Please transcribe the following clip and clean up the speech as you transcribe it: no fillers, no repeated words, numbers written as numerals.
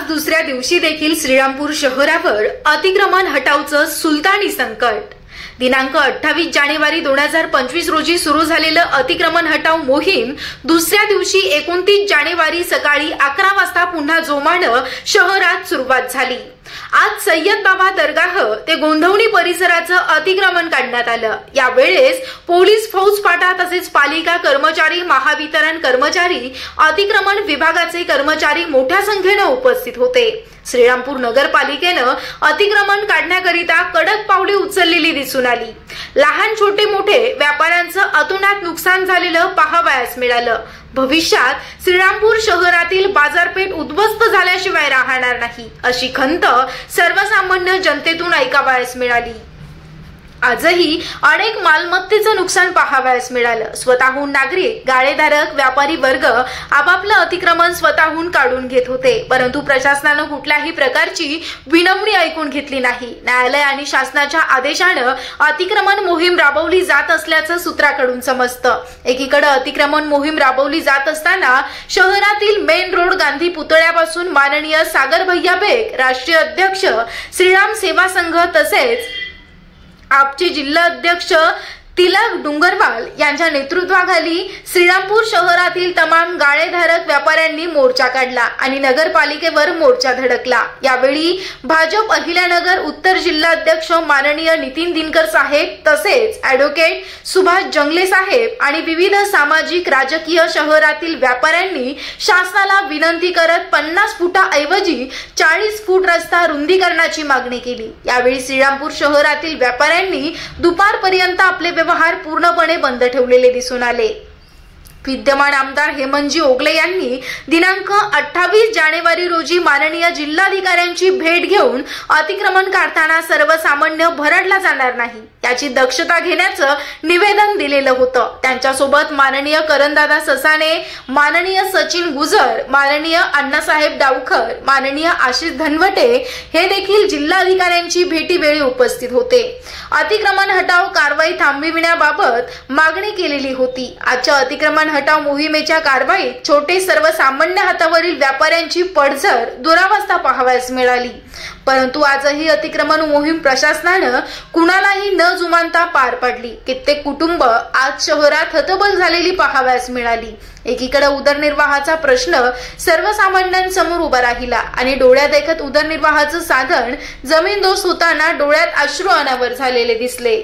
दुसऱ्या दिवशी देखील श्रीरामपूर शहरावर अतिक्रमण हटावचं सुलतानी संकट। दिनांक 28 जानेवारी 2025 रोजी सुरू झालेलं अतिक्रमण हटाव मोहीम दुसऱ्या दिवशी 29 जानेवारी सकाळी 11 वाजता पुन्हा जोमानं शहरात सुरुवात झाली। आज सय्यद बाबा दरगाह ते गोंधवणी परिसराचं अतिक्रमण काढण्यात आलं। यावेळेस पोलीस फौजफाटा तसेच पालिका कर्मचारी, महावितरण कर्मचारी, अतिक्रमण विभागाचे कर्मचारी मोठ्या संख्येने उपस्थित होते। श्रीरामपूर नगरपालिकेनं अतिक्रमण काढण्याकरिता कडक पावले उचललेली दिसून आली। लहान छोटे मोठे व्यापाऱ्यांचं अतोनात नुकसान झालेलं पाहावयास मिळालं। भविष्यात श्रीरामपूर शहरातील बाजारपेठ उद्ध्वस्त झाल्याशिवाय राहणार नाही अशी खंत सर्वसामान्य जनतेतून ऐकावयास मिळाली। आजही अनेक मालमत्तेचं नुकसान पाहावयास मिळालं। स्वतःहून नागरिक, गाळेधारक, व्यापारी वर्ग आपापलं अतिक्रमण स्वतःहून काढून घेत होते, परंतु प्रशासनानं कुठल्याही प्रकारची विनवणी ऐकून घेतली नाही। न्यायालय आणि शासनाच्या आदेशानं अतिक्रमण मोहीम राबवली जात असल्याचं सूत्राकडून समजतं। एकीकडे अतिक्रमण मोहीम राबवली जात असताना शहरातील मेन रोड गांधी पुतळ्यापासून माननीय सागर भैया बेग, राष्ट्रीय अध्यक्ष श्रीराम सेवा संघ तसेच आपचे जिल्हा अध्यक्ष तिलक डुंगरवाल यांच्या नेतृत्वाखाली श्रीरामपूर शहरातील तमाम गाळेधारक व्यापाऱ्यांनी मोर्चा काढला आणि नगरपालिकेवर मोर्चा धडकला। यावेळी भाजप अहिल्यानगर उत्तर जिल्हा अध्यक्ष माननीय नितीन दिनकर साहेब तसेच ॲडव्होकेट सुभाष जंगले साहेब आणि विविध सामाजिक राजकीय शहरातील व्यापाऱ्यांनी शासनाला विनंती करत 50 फुटाऐवजी 40 फूट रस्ता रुंदीकरणाची मागणी केली। यावेळी श्रीरामपूर शहरातील व्यापाऱ्यांनी दुपारपर्यंत आपले व्यवहार पूर्णपणे बंद ठेवलेले दिसून आले। विद्यमान आमदार हेमंतजी ओगले यांनी दिनांक 28 जानेवारी रोजी माननीय जिल्हाधिकाऱ्यांची भेट घेऊन अतिक्रमण काढताना सर्वसामान्य भरडला जाणार नाही याची दक्षता घेण्याचं निवेदन दिलेलं होतं। त्यांच्यासोबत माननीय करणदादा ससाणे, माननीय सचिन गुजर, माननीय अण्णासाहेब डावखर, माननीय आशिष धनवटे हे देखील जिल्हाधिकाऱ्यांची भेटीवेळी उपस्थित होते। अतिक्रमण हटाव कारवाई थांबविण्याबाबत मागणी केलेली होती। आजच्या अतिक्रमण हटाव मोहिमेच्या कारवाईत छोटे सर्वसामान्य हातावरील व्यापाऱ्यांची पडझड दुरावस्था पाहावयास मिळाली, परंतु आजही अतिक्रमण मोहीम प्रशासनानं कुणालाही न जुमानता पार पाडली। कित्येक कुटुंब आज शहरात हतबल झालेली पाहावयास मिळाली। एकीकडे उदरनिर्वाहाचा प्रश्न सर्वसामान्यांसमोर उभा राहिला आणि डोळ्यात देखत उदरनिर्वाहाचं साधन जमीनदोस्त होताना डोळ्यात अश्रू अनावर झालेले दिसले।